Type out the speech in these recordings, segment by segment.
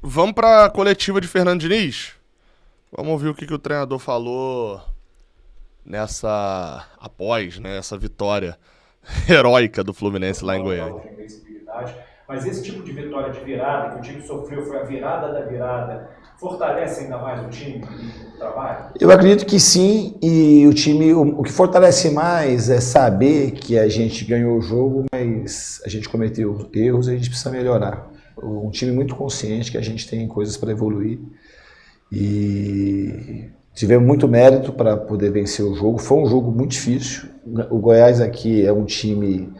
Vamos para a coletiva de Fernando Diniz? Vamos ouvir o que o treinador falou após, né, essa vitória heróica do Fluminense lá em Goiânia. Mas esse tipo de vitória de virada que o time sofreu, foi a virada da virada, fortalece ainda mais o time e o trabalho? Eu acredito que sim, e o time, o que fortalece mais é saber que a gente ganhou o jogo, mas a gente cometeu erros e a gente precisa melhorar. Um time muito consciente que a gente tem coisas para evoluir e tivemos muito mérito para poder vencer o jogo. Foi um jogo muito difícil. O Goiás aqui é um time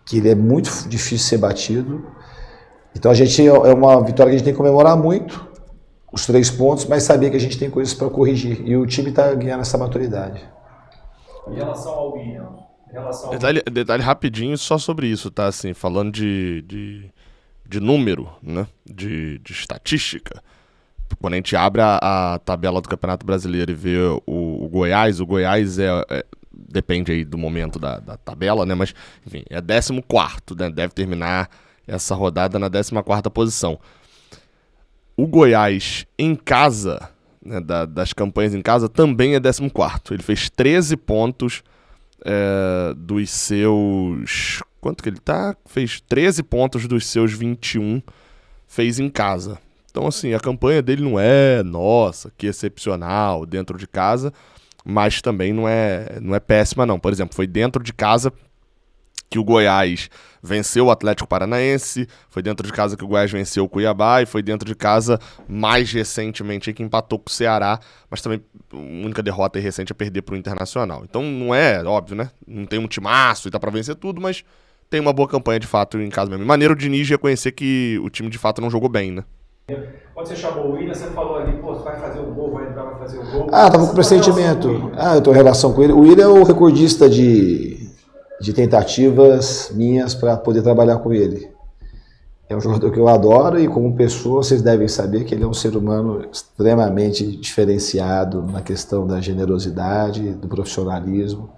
que ele é muito difícil de ser batido. Então é uma vitória que a gente tem que comemorar muito, os 3 pontos, mas saber que a gente tem coisas para corrigir. E o time está ganhando essa maturidade. Em relação ao William, Detalhe rapidinho só sobre isso, tá? Assim, falando de número, né? De estatística. Quando a gente abre a tabela do Campeonato Brasileiro e vê o Goiás depende aí do momento da tabela, né? Mas, enfim, é 14º, né? Deve terminar essa rodada na 14ª posição. O Goiás em casa, né, das campanhas em casa, também é 14º. Ele fez 13 pontos dos seus... Quanto que ele tá? Fez 13 pontos dos seus 21, fez em casa. Então, assim, a campanha dele não é, nossa, que excepcional dentro de casa, mas também não é péssima, não. Por exemplo, foi dentro de casa que o Goiás venceu o Atlético Paranaense, foi dentro de casa que o Goiás venceu o Cuiabá, e foi dentro de casa, mais recentemente, que empatou com o Ceará, mas também a única derrota recente é perder para o Internacional. Então não é, óbvio, né? Não tem um timaço e dá para vencer tudo, mas tem uma boa campanha de fato em casa mesmo. Maneiro o Diniz reconhecer que o time de fato não jogou bem, né? Quando você chamou o William, você falou ali, pô, você vai fazer o gol, vai fazer o gol. Tava com pressentimento. Eu tô em relação com ele. O William é o recordista de tentativas minhas para poder trabalhar com ele. É um jogador que eu adoro e como pessoa vocês devem saber que ele é um ser humano extremamente diferenciado na questão da generosidade, do profissionalismo.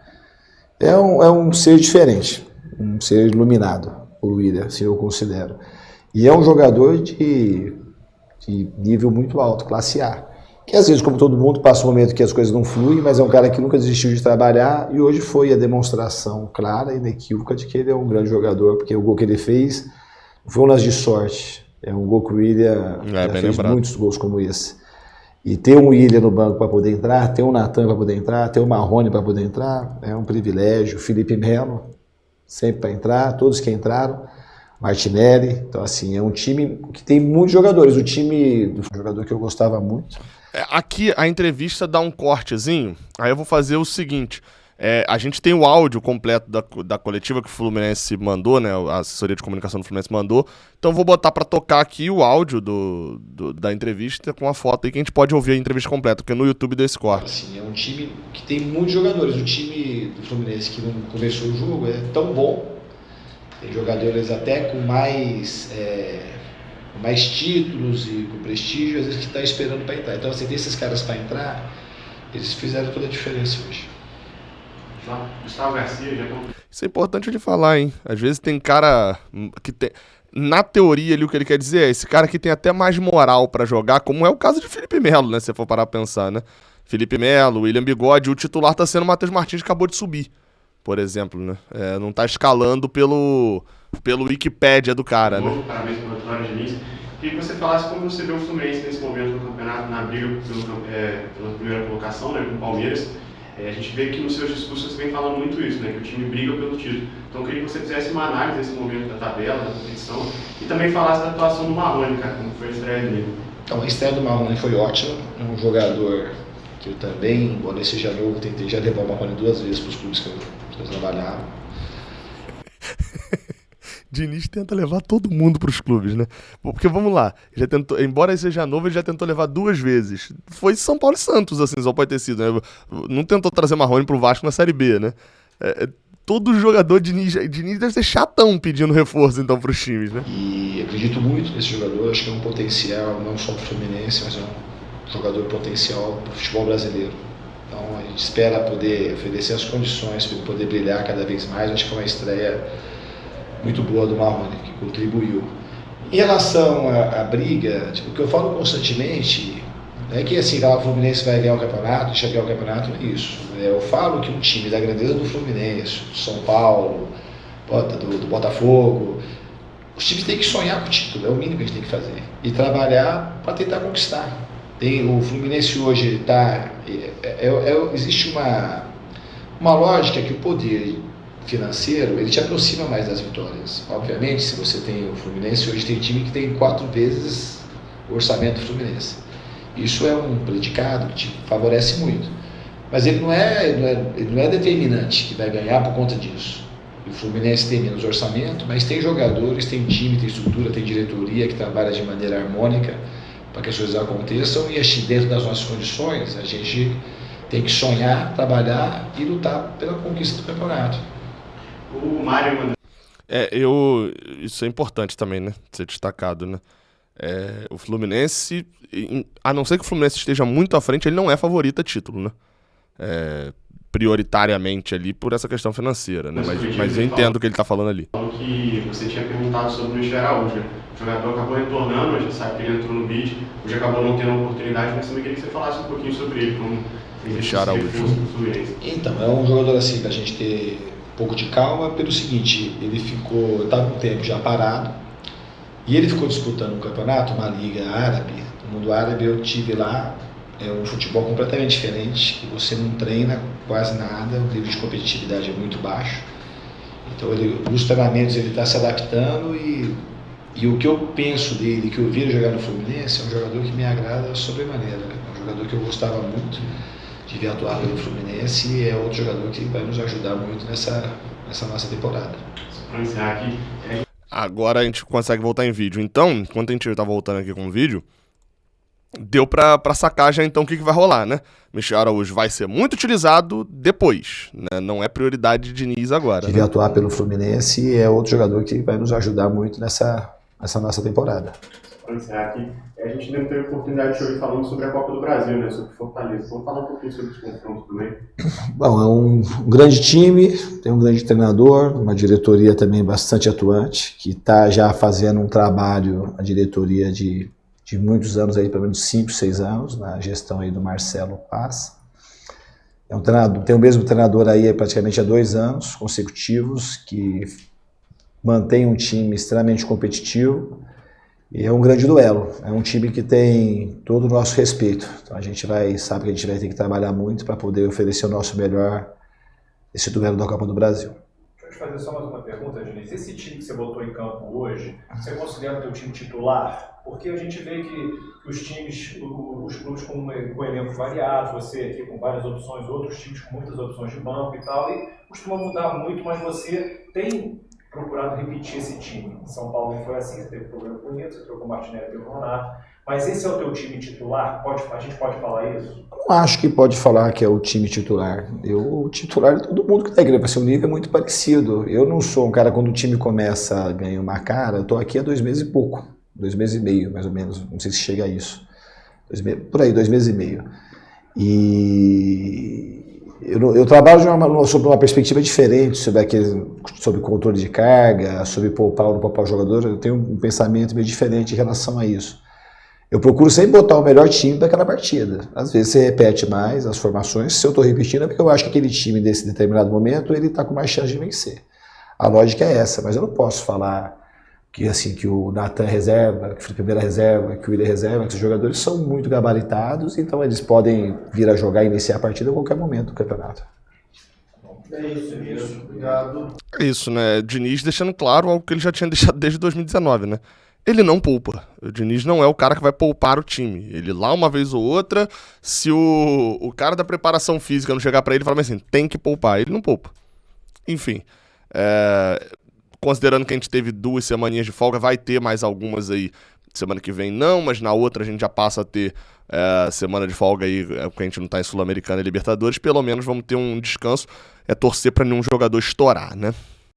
É um ser diferente, um ser iluminado, o William, assim eu considero. E é um jogador de nível muito alto, classe A. Que às vezes, como todo mundo, passa um momento que as coisas não fluem, mas é um cara que nunca desistiu de trabalhar e hoje foi a demonstração clara e inequívoca de que ele é um grande jogador, porque o gol que ele fez não foi um lance de sorte, é um gol que o William já fez lembrado. Muitos gols como esse. E ter um William no banco para poder entrar, ter um Natan para poder entrar, ter um Marrone para poder entrar, é um privilégio. Felipe Melo, sempre para entrar, todos que entraram. Martinelli, então assim, é um time que tem muitos jogadores, o time do jogador que eu gostava muito. Aqui a entrevista dá um cortezinho, aí eu vou fazer o seguinte, a gente tem o áudio completo da coletiva que o Fluminense mandou, né, a assessoria de comunicação do Fluminense mandou, então eu vou botar pra tocar aqui o áudio da entrevista com a foto aí que a gente pode ouvir a entrevista completa, porque no YouTube deu esse corte. Assim, é um time que tem muitos jogadores, o time do Fluminense que não começou o jogo é tão bom. Tem jogadores até com mais títulos e com prestígio, às vezes que está esperando para entrar. Então, assim, desses caras para entrar, eles fizeram toda a diferença hoje. Gustavo Garcia já... Isso é importante de falar, hein? Às vezes tem cara que tem... Na teoria ali o que ele quer dizer é esse cara que tem até mais moral para jogar, como é o caso de Felipe Melo, né? Se você for parar pra pensar, né? Felipe Melo, William Bigode, o titular tá sendo o Matheus Martins, que acabou de subir. Por exemplo, né? Não tá escalando pelo Wikipédia do cara, né? Parabéns pela vitória, Diniz. Queria que você falasse como você vê o Fluminense nesse momento do campeonato, na briga pela primeira colocação, né, com o Palmeiras. A gente vê que nos seus discursos você vem falando muito isso, né, que o time briga pelo título. Então eu queria que você fizesse uma análise desse momento da tabela, da competição, e também falasse da atuação do Marrone, cara, como foi a estreia dele. Então, a estreia do Marrone foi ótima, é um jogador que eu também, embora ele seja novo, tentei já levar o Marrone 2 vezes para os clubes que eu trabalhava. Diniz tenta levar todo mundo pros clubes, né? Porque vamos lá, já tentou, embora ele seja novo, ele já tentou levar 2 vezes. Foi São Paulo e Santos, assim, só pode ter sido, né? Não tentou trazer Marrone pro Vasco na Série B, né? Todo jogador Diniz deve ser chatão pedindo reforço, então, pros times, né? E acredito muito nesse jogador, acho que é um potencial, não só pro Fluminense, mas é um jogador potencial pro futebol brasileiro. Então, a gente espera poder oferecer as condições para ele poder brilhar cada vez mais. Acho que foi uma estreia muito boa do Marrone, que contribuiu. Em relação à briga, tipo, o que eu falo constantemente não é que assim, o Fluminense vai ganhar o campeonato, deixa ganhar o campeonato, não é isso. Eu falo que um time da grandeza do Fluminense, do São Paulo, do Botafogo, os times têm que sonhar com o título, é o mínimo que a gente tem que fazer. E trabalhar para tentar conquistar. O Fluminense hoje está... existe uma lógica que o poder financeiro, ele te aproxima mais das vitórias. Obviamente, se você tem o Fluminense, hoje tem time que tem 4 vezes o orçamento do Fluminense. Isso é um predicado que te favorece muito. Mas ele não é determinante que vai ganhar por conta disso. O Fluminense tem menos orçamento, mas tem jogadores, tem time, tem estrutura, tem diretoria que trabalha de maneira harmônica para que as coisas aconteçam, e dentro das nossas condições a gente tem que sonhar, trabalhar e lutar pela conquista do campeonato. O Mário mandou... Isso é importante também, né? Ser destacado, né? O Fluminense, a não ser que o Fluminense esteja muito à frente, ele não é favorito a título, né? Prioritariamente ali por essa questão financeira, né? Mas eu entendo o que ele tá falando ali. Que você tinha perguntado sobre o Luiz Araújo, né? O jogador acabou retornando, a gente sabe que ele entrou no bid, hoje acabou não tendo a oportunidade, mas também queria que você falasse um pouquinho sobre ele, como Luiz Araújo. Então, é um jogador assim, pra gente ter um pouco de calma, pelo seguinte, ele estava um tempo já parado, e ele ficou disputando um campeonato, uma liga árabe. No mundo árabe eu tive lá, é um futebol completamente diferente, que você não treina quase nada, o nível de competitividade é muito baixo. Então nos treinamentos ele está se adaptando, e o que eu penso dele, que eu vi ele jogar no Fluminense, é um jogador que me agrada sobremaneira. É um jogador que eu gostava muito de ver atuar pelo Fluminense, e é outro jogador que vai nos ajudar muito nessa nossa temporada. Para encerrar aqui... Agora a gente consegue voltar em vídeo. Então, enquanto a gente tá voltando aqui com o vídeo, deu pra sacar já então o que vai rolar, né? Michel Araújo vai ser muito utilizado depois, né? Não é prioridade de Diniz agora. De atuar pelo Fluminense, é outro jogador que vai nos ajudar muito nessa nossa temporada. Para encerrar aqui, a gente ainda teve a oportunidade de ouvir falando sobre a Copa do Brasil, né? Sobre Fortaleza. Vamos falar um pouquinho sobre os confrontos também? Bom, é um grande time, tem um grande treinador, uma diretoria também bastante atuante, que está já fazendo um trabalho, a diretoria de muitos anos, aí, pelo menos 5, 6 anos, na gestão aí do Marcelo Paz. É um treinador, tem o mesmo treinador aí praticamente há 2 anos consecutivos, que mantém um time extremamente competitivo, e é um grande duelo. É um time que tem todo o nosso respeito. Então sabe que a gente vai ter que trabalhar muito para poder oferecer o nosso melhor nesse duelo da Copa do Brasil. Deixa eu te fazer só mais uma pergunta, Diniz. Esse time que você botou em campo hoje, você considera o teu time titular? Porque a gente vê que os times, os clubes com elencos variados, você aqui com várias opções, outros times com muitas opções de banco e tal, e costuma mudar muito, mas você tem procurado repetir esse time. Em São Paulo não foi assim, você teve problema com o Nito, você trocou o Martinelli pelo Renato, mas esse é o teu time titular? A gente pode falar isso? Não acho que pode falar que é o time titular. O titular de todo mundo que está aqui, para ser um nível é muito parecido. Eu não sou um cara, quando o time começa a ganhar uma cara, eu estou aqui há 2 meses e pouco, 2 meses e meio, mais ou menos, não sei se chega a isso. Por aí, 2 meses e meio. E eu trabalho sobre uma perspectiva diferente, sobre controle de carga, sobre poupar ou não poupar o jogador. Eu tenho um pensamento meio diferente em relação a isso. Eu procuro sempre botar o melhor time daquela partida. Às vezes você repete mais as formações. Se eu estou repetindo é porque eu acho que aquele time, nesse determinado momento, ele está com mais chance de vencer. A lógica é essa, mas eu não posso falar que o Natan reserva, que o Felipe Melo reserva, que o Willian reserva, que os jogadores são muito gabaritados, então eles podem vir a jogar e iniciar a partida a qualquer momento do campeonato. É isso. Obrigado. É isso, né? Diniz deixando claro algo que ele já tinha deixado desde 2019, né? Ele não poupa. O Diniz não é o cara que vai poupar o time. Ele lá uma vez ou outra, se o cara da preparação física não chegar pra ele e falar assim, tem que poupar, ele não poupa. Enfim, considerando que a gente teve 2 semaninhas de folga, vai ter mais algumas aí semana que vem não, mas na outra a gente já passa a ter semana de folga aí, porque a gente não tá em Sul-Americana e Libertadores, pelo menos vamos ter um descanso, torcer pra nenhum jogador estourar, né?